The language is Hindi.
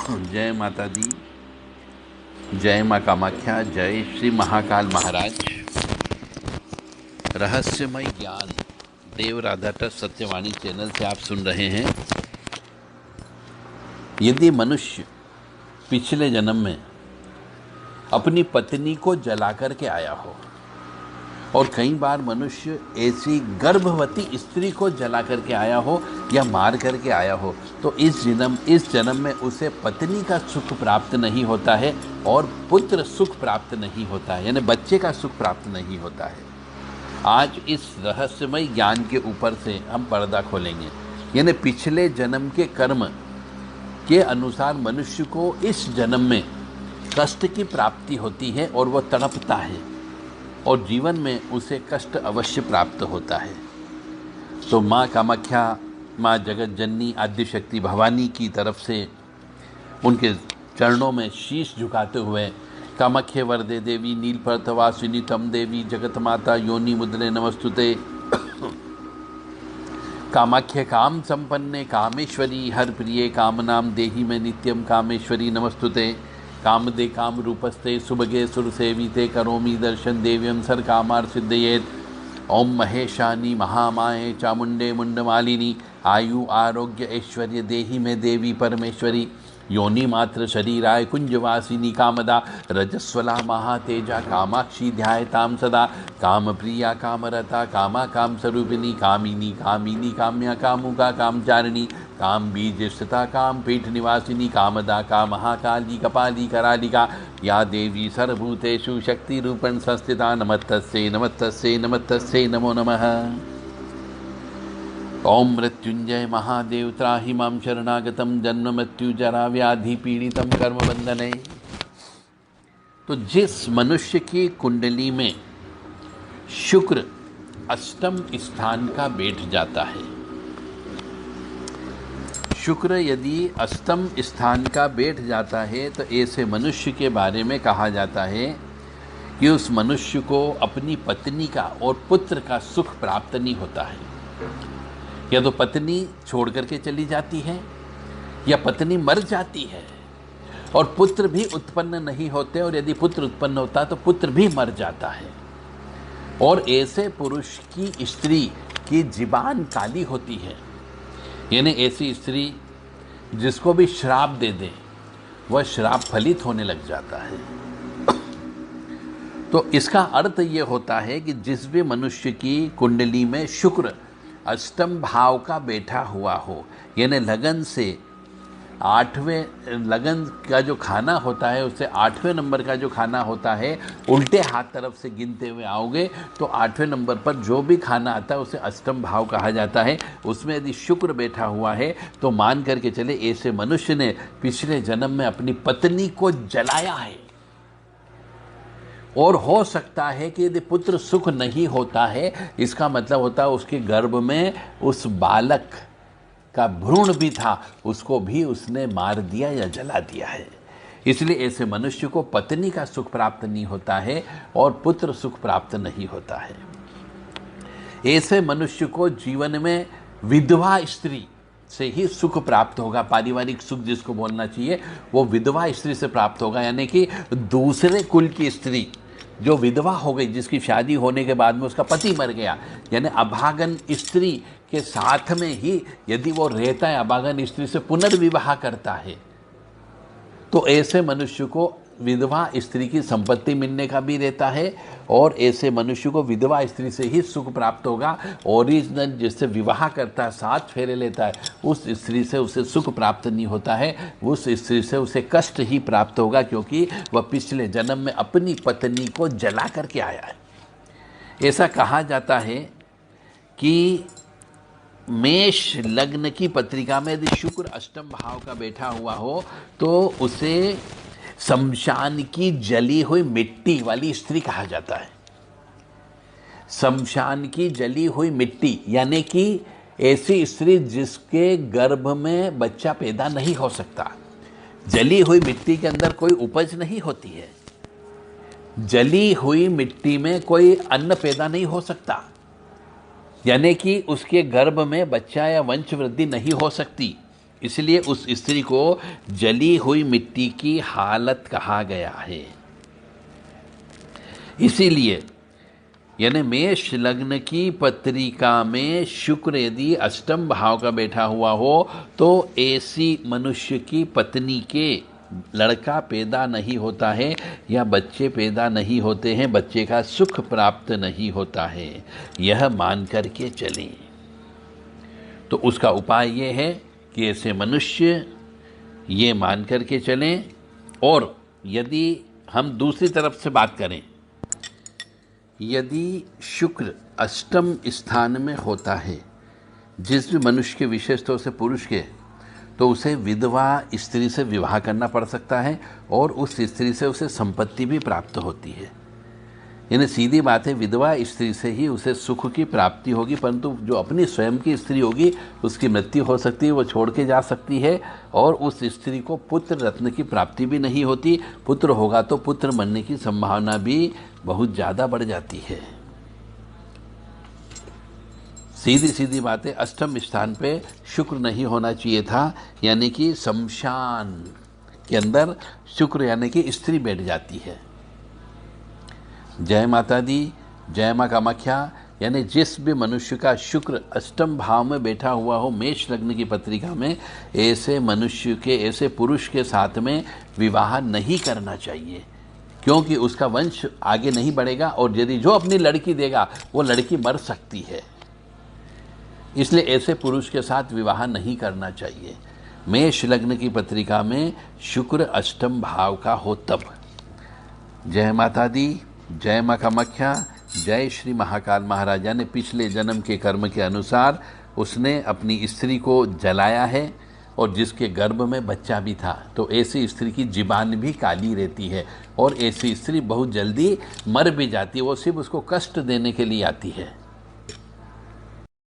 जय माता दी, जय माँ कामाख्या, जय श्री महाकाल महाराज। रहस्यमय ज्ञान देव राधा ट्रस्ट सत्यवाणी चैनल से आप सुन रहे हैं। यदि मनुष्य पिछले जन्म में अपनी पत्नी को जला करके आया हो, और कई बार मनुष्य ऐसी गर्भवती स्त्री को जला करके आया हो या मार करके आया हो, तो इस जन्म में उसे पत्नी का सुख प्राप्त नहीं होता है और पुत्र सुख प्राप्त नहीं होता है, यानी बच्चे का सुख प्राप्त नहीं होता है। आज इस रहस्यमय ज्ञान के ऊपर से हम पर्दा खोलेंगे। यानी पिछले जन्म के कर्म के अनुसार मनुष्य को इस जन्म में कष्ट की प्राप्ति होती है और वह तड़पता है और जीवन में उसे कष्ट अवश्य प्राप्त होता है। तो माँ कामाख्या, माँ जगत जननी आद्यशक्ति भवानी की तरफ से उनके चरणों में शीश झुकाते हुए कामाख्ये वरदे देवी नीलपर्तवासिनी तम देवी जगत माता योनि मुद्रे नमस्तुते। कामाख्ये काम संपन्ने कामेश्वरी हर प्रिये कामनाम देहि में नित्यम कामेश्वरी नमस्तुते। कामदे काम रूपस्ते सुभगे सुरसेविते करोमि दर्शन देव्यम सर कामार सिद्धयेत। ओम महेशानी महामाये चामुंडे मुंडमालिनी आयु आरोग्य ऐश्वर्य देहि में देवी परमेश्वरी। योनि मात्र शरीराय कुंजवासिनी कामदा रजस्वला महातेजा कामाक्षी ध्यायताम सदा। काम प्रिया कामरता कामा काम स्वरूपिणी कामिनी कामिनी काम्या कामुका कामचारिणी। काम बीज स्थिता काम पीठ निवासिनी कामदा का महाकाली कपाली करालिका। या देवी सर्वभूतेषु शक्ति रूपण संस्थिता नमस्तस्यै नमस्तस्यै नमस्तस्यै नमो नमः। ओम मृत्युंजय महादेव त्राहि मां शरणागतम जन्म मृत्यु जरा व्याधि पीड़ितम कर्म बंधने। तो जिस मनुष्य की कुंडली में शुक्र अष्टम स्थान का बैठ जाता है, शुक्र यदि अष्टम स्थान का बैठ जाता है, तो ऐसे मनुष्य के बारे में कहा जाता है कि उस मनुष्य को अपनी पत्नी का और पुत्र का सुख प्राप्त नहीं होता है। या तो पत्नी छोड़ करके चली जाती है या पत्नी मर जाती है और पुत्र भी उत्पन्न नहीं होते, और यदि पुत्र उत्पन्न होता तो पुत्र भी मर जाता है। और ऐसे पुरुष की स्त्री की जीबान काली होती है, यानी ऐसी स्त्री जिसको भी श्राप दे दे वह श्राप फलित होने लग जाता है। तो इसका अर्थ ये होता है कि जिस भी मनुष्य की कुंडली में शुक्र अष्टम भाव का बैठा हुआ हो, यानी लगन से लगन का जो खाना होता है उससे 8वें नंबर का जो खाना होता है, उल्टे हाथ तरफ से गिनते हुए आओगे तो 8वें नंबर पर जो भी खाना आता है उसे अष्टम भाव कहा जाता है। उसमें यदि शुक्र बैठा हुआ है तो मान करके चले ऐसे मनुष्य ने पिछले जन्म में अपनी पत्नी को जलाया है। और हो सकता है कि यदि पुत्र सुख नहीं होता है, इसका मतलब होता है उसके गर्भ में उस बालक का भ्रूण भी था, उसको भी उसने मार दिया या जला दिया है। इसलिए ऐसे मनुष्य को पत्नी का सुख प्राप्त नहीं होता है और पुत्र सुख प्राप्त नहीं होता है। ऐसे मनुष्य को जीवन में विधवा स्त्री से ही सुख प्राप्त होगा। पारिवारिक सुख जिसको बोलना चाहिए वो विधवा स्त्री से प्राप्त होगा, यानी कि दूसरे कुल की स्त्री जो विधवा हो गई, जिसकी शादी होने के बाद में उसका पति मर गया, यानी अभागन स्त्री के साथ में ही यदि वो रहता है, अभागन स्त्री से पुनर्विवाह करता है, तो ऐसे मनुष्य को विधवा स्त्री की संपत्ति मिलने का भी रहता है और ऐसे मनुष्य को विधवा स्त्री से ही सुख प्राप्त होगा। ओरिजिनल जिससे विवाह करता है, 7 फेरे लेता है, उस स्त्री से उसे सुख प्राप्त नहीं होता है, उस स्त्री से उसे कष्ट ही प्राप्त होगा, क्योंकि वह पिछले जन्म में अपनी पत्नी को जला करके आया है। ऐसा कहा जाता है कि मेष लग्न की पत्रिका में यदि शुक्र अष्टम भाव का बैठा हुआ हो तो उसे शमशान की जली हुई मिट्टी वाली स्त्री कहा जाता है। शमशान की जली हुई मिट्टी यानी कि ऐसी स्त्री जिसके गर्भ में बच्चा पैदा नहीं हो सकता। जली हुई मिट्टी के अंदर कोई उपज नहीं होती है, जली हुई मिट्टी में कोई अन्न पैदा नहीं हो सकता, यानी कि उसके गर्भ में बच्चा या वंश वृद्धि नहीं हो सकती। इसलिए उस स्त्री को जली हुई मिट्टी की हालत कहा गया है। इसीलिए यानी मेष लग्न की पत्रिका में शुक्र यदि अष्टम भाव का बैठा हुआ हो तो ऐसी मनुष्य की पत्नी के लड़का पैदा नहीं होता है या बच्चे पैदा नहीं होते हैं, बच्चे का सुख प्राप्त नहीं होता है, यह मान कर के चलें। तो उसका उपाय ये है कि ऐसे मनुष्य ये मान कर के चलें। और यदि हम दूसरी तरफ से बात करें, यदि शुक्र अष्टम स्थान में होता है जिस भी मनुष्य के, विशेष तौर से पुरुष के, तो उसे विधवा स्त्री से विवाह करना पड़ सकता है और उस स्त्री से उसे संपत्ति भी प्राप्त होती है। यानी सीधी बात है, विधवा स्त्री से ही उसे सुख की प्राप्ति होगी, परंतु जो अपनी स्वयं की स्त्री होगी उसकी मृत्यु हो सकती है, वो छोड़ के जा सकती है और उस स्त्री को पुत्र रत्न की प्राप्ति भी नहीं होती। पुत्र होगा तो पुत्र मरने की संभावना भी बहुत ज़्यादा बढ़ जाती है। सीधी सीधी बात है, अष्टम स्थान पे शुक्र नहीं होना चाहिए था, यानी कि शमशान के अंदर शुक्र यानी कि स्त्री बैठ जाती है। जय माता दी, जय माँ कामाख्या। यानी जिस भी मनुष्य का शुक्र अष्टम भाव में बैठा हुआ हो मेष लग्न की पत्रिका में, ऐसे मनुष्य के, ऐसे पुरुष के साथ में विवाह नहीं करना चाहिए, क्योंकि उसका वंश आगे नहीं बढ़ेगा और यदि जो अपनी लड़की देगा वो लड़की मर सकती है। इसलिए ऐसे पुरुष के साथ विवाह नहीं करना चाहिए मेष लग्न की पत्रिका में शुक्र अष्टम भाव का हो तब। जय माता दी, जय माँ कामाख्या, जय श्री महाकाल। महाराजा ने पिछले जन्म के कर्म के अनुसार उसने अपनी स्त्री को जलाया है और जिसके गर्भ में बच्चा भी था, तो ऐसी स्त्री की जीबान भी काली रहती है और ऐसी स्त्री बहुत जल्दी मर भी जाती है, वो सिर्फ उसको कष्ट देने के लिए आती है।